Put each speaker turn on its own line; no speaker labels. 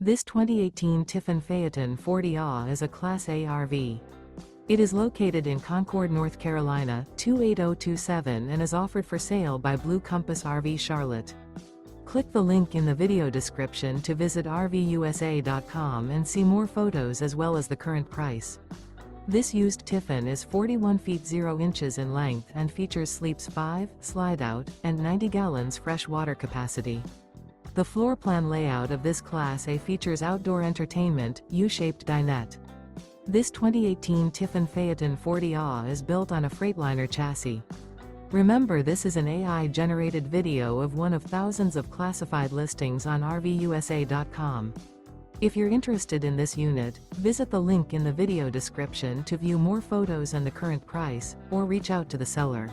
This 2018 Tiffin Phaeton 40A is a Class A RV. It is located in Concord, North Carolina, 28027 and is offered for sale by Blue Compass RV Charlotte. Click the link in the video description to visit RVUSA.com and see more photos as well as the current price. This used Tiffin is 41 feet 0 inches in length and features sleeps 5, slide-out, and 90 gallons fresh water capacity. The floor plan layout of this Class A features outdoor entertainment, U-shaped dinette. This 2018 Tiffin Phaeton 40A is built on a Freightliner chassis. Remember, this is an AI-generated video of one of thousands of classified listings on RVUSA.com. If you're interested in this unit, visit the link in the video description to view more photos and the current price, or reach out to the seller.